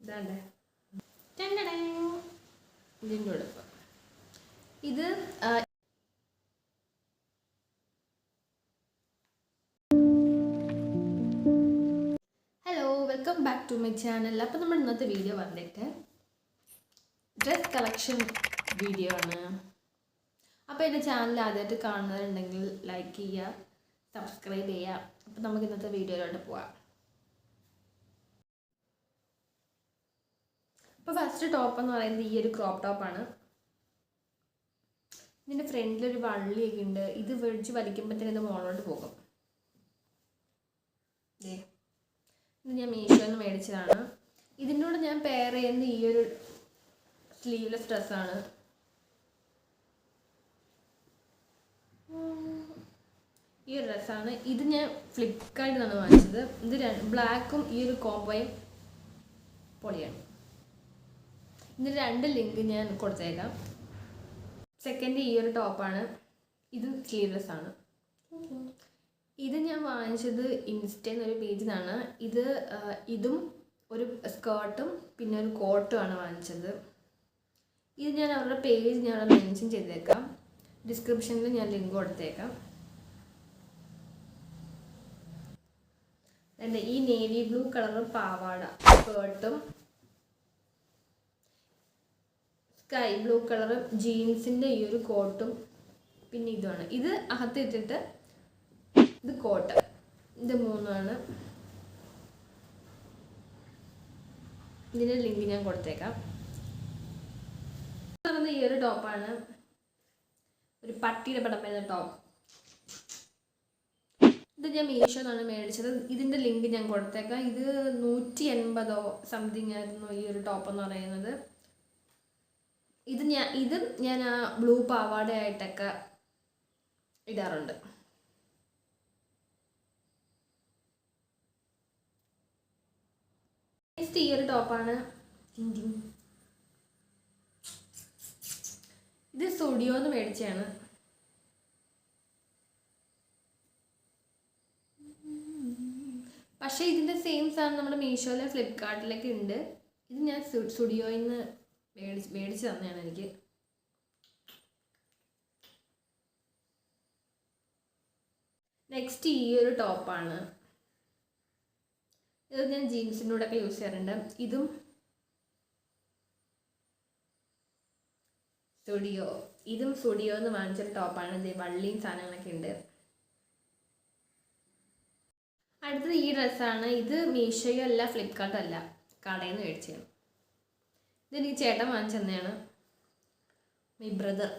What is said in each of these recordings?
ഇതാണ്ടേ ഇതിൻ്റെ ഉടുപ്പ്. ഇത് hello, welcome back to my channel. അപ്പോൾ നമ്മൾ ഇന്നത്തെ വീഡിയോ വന്നിട്ട് ഡ്രസ് കളക്ഷൻ വീഡിയോ ആണ്. അപ്പോൾ എൻ്റെ ചാനൽ ആദ്യമായിട്ട് കാണുന്നവരുണ്ടെങ്കിൽ ലൈക്ക് ചെയ്യുക, സബ്സ്ക്രൈബ് ചെയ്യുക. അപ്പോൾ നമുക്ക് ഇന്നത്തെ വീഡിയോയിലോട്ട് പോവാം. അപ്പോൾ ഫസ്റ്റ് ടോപ്പ് എന്ന് പറയുന്നത് ഈ ഒരു ക്രോപ്പ് ടോപ്പാണ്. ഇതിൻ്റെ ഫ്രണ്ടിലൊരു വള്ളിയൊക്കെ ഉണ്ട്. ഇത് വെച്ച് വലിക്കുമ്പോഴത്തേനും ഇത് മുകളിലോട്ട് പോകും. ഇത് ഞാൻ മീഷോയിൽ നിന്ന് മേടിച്ചതാണ്. ഇതിൻ്റെ കൂടെ ഞാൻ പെയർ ചെയ്യുന്ന ഈ ഒരു സ്ലീവ്ലെസ് ഡ്രസ്സാണ്. ഈ ഒരു ഡ്രസ്സാണ്. ഇത് ഞാൻ ഫ്ലിപ്കാർട്ടിൽ നിന്നാണ് വാങ്ങിച്ചത്. ഇത് ബ്ലാക്കും ഈ ഒരു കോംബോയും പൊളിയാണ്. ഇതിന് 2 ലിങ്ക് ഞാൻ കൊടുത്തേക്കാം. സെക്കൻഡ് ഈ ഒരു ടോപ്പാണ്. ഇത് സ്ലീവ്ലെസ് ആണ്. ഇത് ഞാൻ വാങ്ങിച്ചത് ഇൻസ്റ്റയിൽ ഒരു പേജിൽ നിന്നാണ്. ഇതും ഒരു സ്കേർട്ടും പിന്നെ ഒരു കോട്ടും ആണ് വാങ്ങിച്ചത്. ഇത് ഞാൻ അവരുടെ പേജ് ഞാൻ മെൻഷൻ ചെയ്തേക്കാം. ഡിസ്ക്രിപ്ഷനിൽ ഞാൻ ലിങ്ക് കൊടുത്തേക്കാം. എൻ്റെ ഈ നേവി ബ്ലൂ കളർ പാവാട സ്കേർട്ടും സ്കൈ ബ്ലൂ കളർ ജീൻസിൻ്റെ ഈ ഒരു കോട്ടും പിന്നെ ഇതുമാണ്. ഇത് അകത്തിട്ടിട്ട് ഇത് കോട്ട്. ഇത് 3ആണ്. ഇതിൻ്റെ ലിങ്ക് ഞാൻ കൊടുത്തേക്കാം. ഈ ഒരു ടോപ്പാണ്. ഒരു പട്ടിയുടെ പടം വരുന്ന ടോപ്പ്. ഇത് ഞാൻ മീഷോന്നാണ് മേടിച്ചത്. ഇതിൻ്റെ ലിങ്ക് ഞാൻ കൊടുത്തേക്കാം. ഇത് 180 സംതിങ് ആയിരുന്നു ഈ ഒരു ടോപ്പ് എന്ന് പറയുന്നത്. ഇത് ഞാൻ ആ ബ്ലൂ പാവാടയായിട്ടൊക്കെ ഇടാറുണ്ട്. നെക്സ്റ്റ് ഈ ഒരു ടോപ്പാണ്. ഇത് സ്റ്റുഡിയോന്ന് മേടിച്ചാണ്. പക്ഷേ ഇതിൻ്റെ സെയിം സാധനം നമ്മുടെ മീഷോയിലെ ഫ്ലിപ്കാർട്ടിലൊക്കെ ഉണ്ട്. ഇത് ഞാൻ സ്റ്റുഡിയോയിൽ നിന്ന് മേടിച്ച് തന്നെയാണ് എനിക്ക്. നെക്സ്റ്റ് ഈ ഒരു ടോപ്പാണ്. ഇത് ഞാൻ ജീൻസിൻ്റെ കൂടെ ഒക്കെ യൂസ് ചെയ്യാറുണ്ട്. ഇതും സ്റ്റുഡിയോ എന്ന് വാങ്ങിച്ചൊരു ടോപ്പാണ്. ഇത് വള്ളിയും സാധനങ്ങളൊക്കെ ഉണ്ട്. അടുത്തത് ഈ ഡ്രസ്സാണ്. ഇത് മീഷോയോ അല്ല, ഫ്ലിപ്കാർട്ടും അല്ല, കടയിൽ നിന്ന് മേടിച്ചതാണ്. ഇതെനിക്ക് ചേട്ടൻ വാങ്ങിച്ചു തന്നെയാണ്, മൈ ബ്രദർ.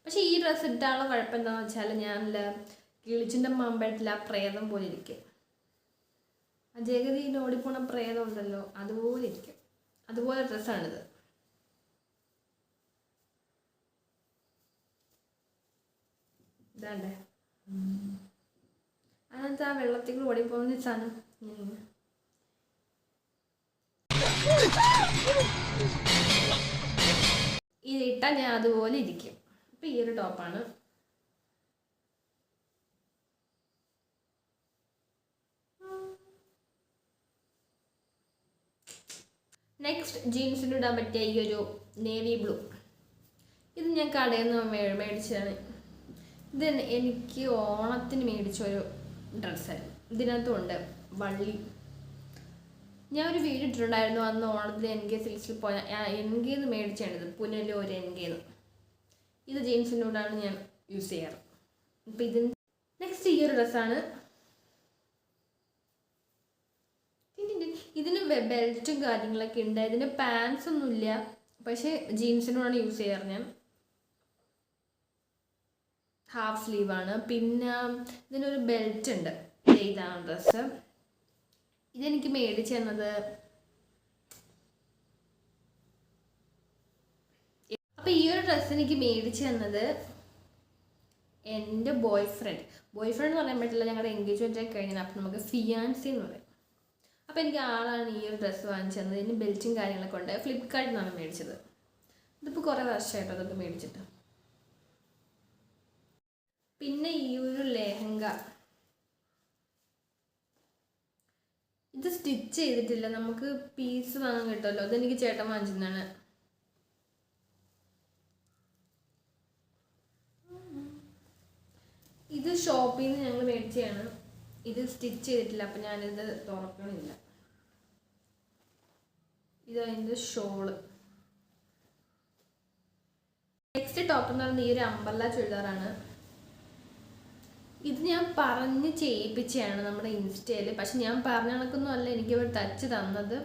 പക്ഷെ ഈ ഡ്രസ്സ് ഇട്ടാനുള്ള കുഴപ്പം എന്താണെന്ന് വെച്ചാൽ ഞാനില്ല കിളിച്ചിൻ്റെ മാമ്പഴത്തിൽ ആ പ്രേതം പോലെ ഇരിക്കും. ആ ജഗതിയിൽ ഓടിപ്പോണ പ്രേതം ഉണ്ടല്ലോ, അതുപോലെ ഇരിക്കും. അതുപോലെ ഡ്രസ്സാണിത്. ഇതാണ്ടേ അതിനകത്ത് ആ വെള്ളത്തിൽ ഓടിപ്പോകുന്ന സാധനം ഇതിട്ടാൽ ഞാൻ അതുപോലെ ഇരിക്കും. അപ്പം ഈ ഒരു ടോപ്പാണ്. നെക്സ്റ്റ് ജീൻസിന് ഇടാൻ പറ്റിയ ഈ ഒരു നേവി ബ്ലൂ. ഇത് ഞാൻ കടയിൽ നിന്ന് മേടിച്ചതാണ്. ഇത് എനിക്ക് ഓണത്തിന് മേടിച്ചൊരു ഡ്രസ്സായിരുന്നു. ഇതിനകത്തുണ്ട് വള്ളി. ഞാൻ ഒരു വീഡിയോ ഇട്ടിട്ടുണ്ടായിരുന്നു അന്ന് ഓണത്തിന് NK സിൽക്സിൽ പോയ NKന്ന് മേടിച്ചാണിത്, പുനലൂർ NKന്ന്. ഇത് ജീൻസിൻ്റെ കൂടെയാണ് ഞാൻ യൂസ് ചെയ്യാറ്. ഇപ്പം ഇതിന് നെക്സ്റ്റ് ഈ ഒരു ഡ്രസ്സാണ്. ഇതിന് ബെൽറ്റും കാര്യങ്ങളൊക്കെ ഉണ്ട്. ഇതിന് പാൻസ് ഒന്നുമില്ല, പക്ഷേ ജീൻസിനോടാണ് യൂസ് ചെയ്യാറ് ഞാൻ. ഹാഫ് സ്ലീവാണ്. പിന്നെ ഇതിനൊരു ബെൽറ്റ് ഉണ്ട്. ഇതാണ് ഡ്രസ്സ്. ഇതെനിക്ക് മേടിച്ചു തന്നത് അപ്പോൾ ഈ ഒരു ഡ്രസ്സ് എനിക്ക് മേടിച്ചു തന്നത് എൻ്റെ ബോയ് ഫ്രണ്ട് എന്ന് പറയാൻ പറ്റില്ല, ഞങ്ങളുടെ എൻഗേജ്മെൻ്റ് ഒക്കെ കഴിഞ്ഞാൽ അപ്പം നമുക്ക് ഫിയാൻസി എന്ന് പറയും. അപ്പോൾ എനിക്ക് ആളാണ് ഈ ഒരു ഡ്രസ്സ് വാങ്ങിച്ചു തന്നത്. ഇതിന് ബെൽറ്റും കാര്യങ്ങളൊക്കെ ഉണ്ട്. ഫ്ലിപ്കാർട്ടിൽ നിന്നാണ് മേടിച്ചത്. ഇതിപ്പോൾ കുറേ വർഷമായിട്ടോ അതൊക്കെ മേടിച്ചിട്ട്. പിന്നെ ഈ ഒരു ലെഹങ്ക, ഇത് സ്റ്റിച്ച് ചെയ്തിട്ടില്ല, നമുക്ക് പീസ് വാങ്ങാൻ കിട്ടുമല്ലോ, അതെനിക്ക് ചേട്ടൻ വാങ്ങിച്ചതാണ്. ഇത് ഷോപ്പിൽ നിന്ന് ഞങ്ങൾ മേടിച്ചതാണ്. ഇത് സ്റ്റിച്ച് ചെയ്തിട്ടില്ല, അപ്പം ഞാനിത് തുറക്കണില്ല. ഇതതിൻ്റെ ഷോള്. നെക്സ്റ്റ് ടോപ്പ് എന്ന് പറയുന്നത് ഈ ഒരു അമ്പർല ചുരിദാറാണ്. ഇത് ഞാൻ പറഞ്ഞ് ചെയ്യിപ്പിച്ചതാണ് നമ്മുടെ ഇൻസ്റ്റയിൽ. പക്ഷെ ഞാൻ പറഞ്ഞ കണക്കൊന്നും അല്ല എനിക്ക് ഇവിടെ തച്ച് തന്നത്.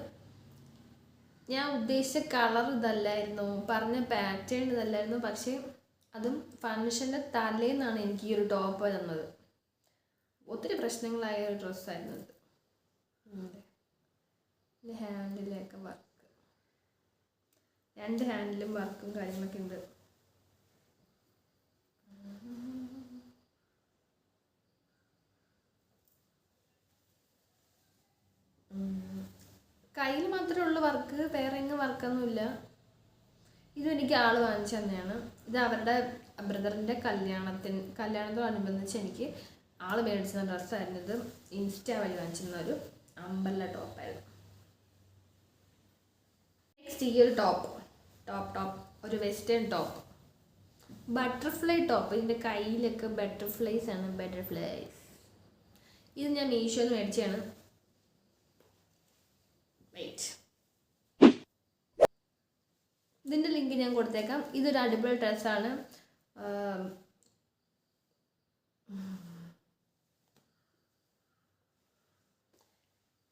ഞാൻ ഉദ്ദേശിച്ച കളർ ഇതല്ലായിരുന്നു, പറഞ്ഞ പാറ്റേൺ ഇതല്ലായിരുന്നു. പക്ഷേ അതും ഫങ്ഷൻ്റെ തലേന്നാണ് എനിക്ക് ഈ ഒരു ടോപ്പ് തന്നത്. ഒത്തിരി പ്രശ്നങ്ങളായ ഒരു ഡ്രസ്സായിരുന്നു ഇത്. ഹാൻഡിലൊക്കെ വർക്ക്, 2 ഹാൻഡിലും വർക്കും കാര്യങ്ങളൊക്കെ ഉണ്ട്. കയ്യിൽ മാത്രമേ ഉള്ളൂ വർക്ക്, വേറെ എങ്ങും വർക്കൊന്നുമില്ല. ഇതും എനിക്ക് ആൾ വാങ്ങിച്ചു തന്നെയാണ്. ഇത് അവരുടെ ബ്രദറിൻ്റെ കല്യാണത്തോടനുബന്ധിച്ച് എനിക്ക് ആൾ മേടിച്ചിരുന്ന ഡ്രസ്സായിരുന്നു. ഇത് ഇൻസ്റ്റ വഴി വാങ്ങിച്ചിരുന്ന ഒരു അമ്പർല ടോപ്പായിരുന്നു. നെക്സ്റ്റ് ഈ ഒരു ടോപ്പ് ഒരു വെസ്റ്റേൺ ടോപ്പ്, ബട്ടർഫ്ലൈ ടോപ്പ്. ഇതിൻ്റെ കയ്യിലൊക്കെ ബട്ടർഫ്ലൈസ് ആണ്, ബട്ടർഫ്ലൈസ്. ഇത് ഞാൻ മീഷോയിൽ മേടിച്ചതാണ്. ഇതിൻ്റെ ലിങ്ക് ഞാൻ കൊടുത്തേക്കാം. ഇതൊരു അടിപൊളി ഡ്രസ്സാണ്.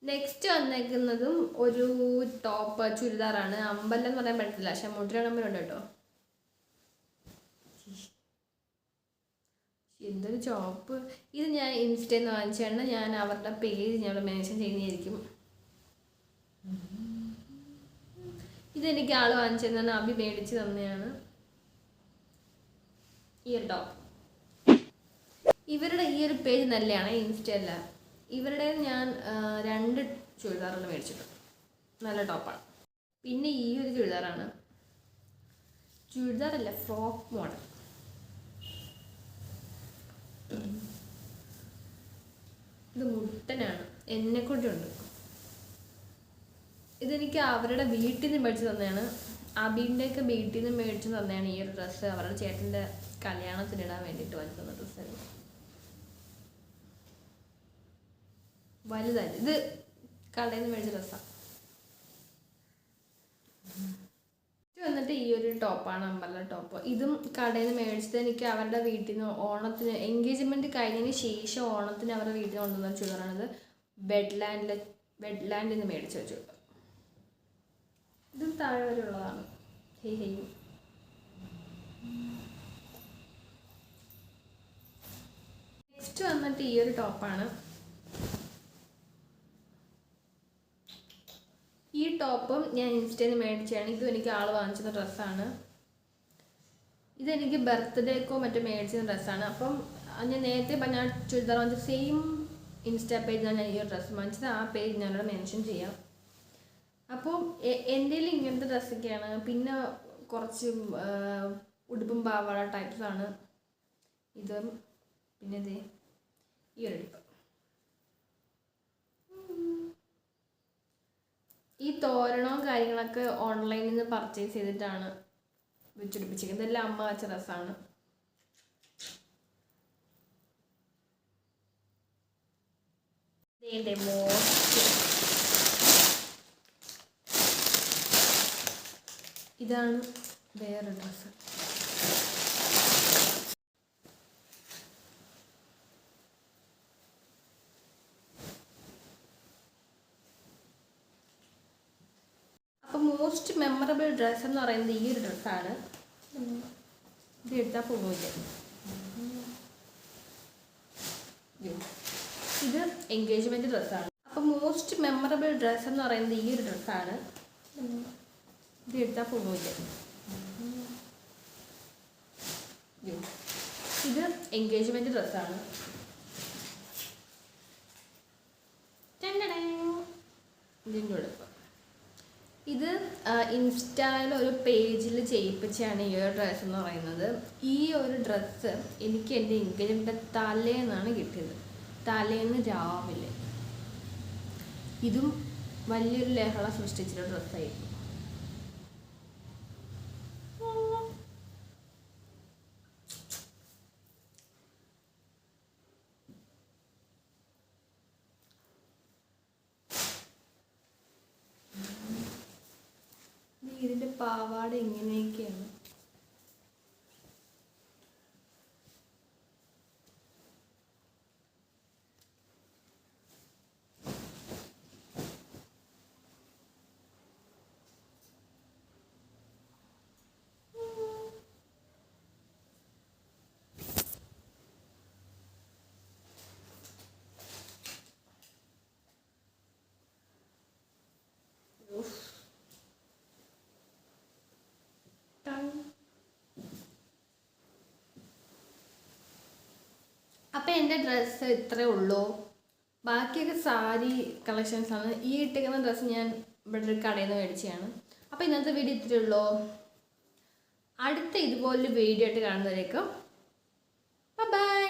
നെക്സ്റ്റ് വന്നേക്കുന്നതും ഒരു ടോപ്പ് ചുരിദാറാണ്. അമ്പലം എന്ന് പറയാൻ പറ്റില്ല, പക്ഷെ മുദ്ര നമ്പറുണ്ട് കേട്ടോ. എന്തൊരു ചോപ്പ്. ഇത് ഞാൻ ഇൻസ്റ്റയിൽ നിന്ന് വാങ്ങിച്ചാണ്. ഞാൻ അവരുടെ പേജ് ഞാൻ മെൻഷൻ ചെയ്യുന്നതായിരിക്കും. ഇതെനിക്ക് ആൾ വാങ്ങിച്ചതാണ്, അബി മേടിച്ച് തന്നെയാണ് ഈ ഒരു ടോപ്പ്. ഇവരുടെ ഈ ഒരു പേജ് നല്ലതാണ്, ഇൻസ്റ്റയല്ല. ഇവരുടെ ഞാൻ 2 ചുരിദാറുകൾ മേടിച്ചിട്ടുണ്ട്, നല്ല ടോപ്പാണ്. പിന്നെ ഈ ഒരു ചുരിദാറല്ല, ഫ്രോക്ക് മോഡൽ. ഇത് മുട്ടനാണ്, എന്നെക്കൊണ്ടുണ്ട്. ഇതെനിക്ക് അവരുടെ വീട്ടിൽ നിന്ന് മേടിച്ച് തന്നെയാണ്, അബീൻ്റെയൊക്കെ വീട്ടിൽ നിന്ന് മേടിച്ച് തന്നെയാണ് ഈ ഒരു ഡ്രസ്സ്. അവരുടെ ചേട്ടൻ്റെ കല്യാണത്തിനിടാൻ വേണ്ടിയിട്ട് വാങ്ങിക്കുന്ന ഡ്രസ്സായിരുന്നു. വലുതായിട്ട് ഇത് കടയിൽ നിന്ന് മേടിച്ച ഡ്രസ്സാണ്. വന്നിട്ട് ഈ ഒരു ടോപ്പാണ്, അമ്പർല ടോപ്പ്. ഇതും കടയിൽ നിന്ന് മേടിച്ചത്. എനിക്ക് അവരുടെ വീട്ടിൽ നിന്ന് ഓണത്തിന് എൻഗേജ്മെൻറ്റ് കഴിഞ്ഞതിന് ശേഷം ഓണത്തിന് അവരുടെ വീട്ടിൽ നിന്ന് കൊണ്ടുവന്ന ചുരിദാറാണിത്. ബെഡ്ലാൻഡിൽ നിന്ന് മേടിച്ച ചുരിദാർ. ഇതും താഴെ വരെ ഉള്ളതാണ്. നെക്സ്റ്റ് വന്നിട്ട് ഈ ഒരു ടോപ്പാണ്. ഈ ടോപ്പും ഞാൻ ഇൻസ്റ്റയിൽ നിന്ന് മേടിച്ചതാണ്. ഇതും എനിക്ക് ആൾ വാങ്ങിച്ചിരുന്ന ഡ്രസ്സാണ്. ഇതെനിക്ക് ബർത്ത്ഡേക്കോ മറ്റോ മേടിച്ചിരുന്ന ഡ്രസ്സാണ്. അപ്പം ഞാൻ നേരത്തെ പറഞ്ഞ ചുരിദാർ വാങ്ങിച്ച സെയിം ഇൻസ്റ്റാ പേജിലാണ് ഞാൻ ഈ ഒരു ഡ്രസ്സ് വാങ്ങിച്ചത്. ആ പേജ് ഞാനിവിടെ മെൻഷൻ ചെയ്യാം. അപ്പോൾ എൻ്റെ ഇങ്ങനത്തെ ഡ്രസ്സൊക്കെയാണ്. പിന്നെ കുറച്ച് ഉടുപ്പും പാവാട ടൈപ്സാണ് ഇതും. പിന്നെ ഇത് ഈ ഒരു ഉടുപ്പ്. ഈ തോരണവും കാര്യങ്ങളൊക്കെ ഓൺലൈനിൽ നിന്ന് പർച്ചേസ് ചെയ്തിട്ടാണ് വെച്ചുപിടിപ്പിച്ചിരിക്കുന്നത്. ഇതെല്ലാം അമ്മ വെച്ച ഡ്രസ്സാണ്. ഇതാണ് വേറെ ഡ്രസ്സ്. അപ്പോൾ മോസ്റ്റ് മെമ്മറബിൾ ഡ്രസ്സ് എന്ന് പറയുന്നത് ഈ ഒരു ഡ്രസ്സാണ്. ഇത് എടുത്താൽ പോകുന്നില്ല. ഇത് എൻഗേജ്മെൻറ്റ് ഡ്രസ്സാണ്. അപ്പോൾ മോസ്റ്റ് മെമ്മറബിൾ ഡ്രസ്സ് എന്ന് പറയുന്നത് ഈ ഒരു ഡ്രസ്സാണ്. ഇത് എടുത്താൽ പോകുന്നില്ല. ഇത് എൻഗേജ്മെൻറ്റ് ഡ്രസ്സാണ്. ഇതിൻ്റെ ഉടുപ്പ്. ഇത് ഇൻസ്റ്റയിൽ ഒരു പേജിൽ ചെയ്യിപ്പിച്ചാണ് ഈ ഒരു ഡ്രസ്സ് എന്ന് പറയുന്നത്. ഈ ഒരു ഡ്രസ്സ് എനിക്ക് എൻ്റെ എൻഗേജ്മെൻറ്റിൻ്റെ തലേന്നാണ് കിട്ടിയത്. തലേന്ന് രാവിലെ ഇതും വലിയൊരു ലഹള സൃഷ്ടിച്ചിട്ടുള്ള ഡ്രസ്സായിരുന്നു. ഇതിൻ്റെ പാവാട ഇങ്ങനെയൊക്കെയാണ്. അപ്പം എൻ്റെ ഡ്രസ്സ് ഇത്രേ ഉള്ളൂ. ബാക്കിയൊക്കെ സാരി കളക്ഷൻസാണ്. ഈ ഇട്ടിരിക്കുന്ന ഡ്രസ്സ് ഞാൻ ഇവിടെ ഒരു കടയിൽ നിന്ന് മേടിച്ചതാണ്. അപ്പോൾ ഇന്നത്തെ വീഡിയോ ഇത്രേ ഉള്ളൂ. അടുത്ത ഇതുപോലൊരു വീഡിയോ ആയിട്ട് കാണുന്നവരേക്കും ബൈ.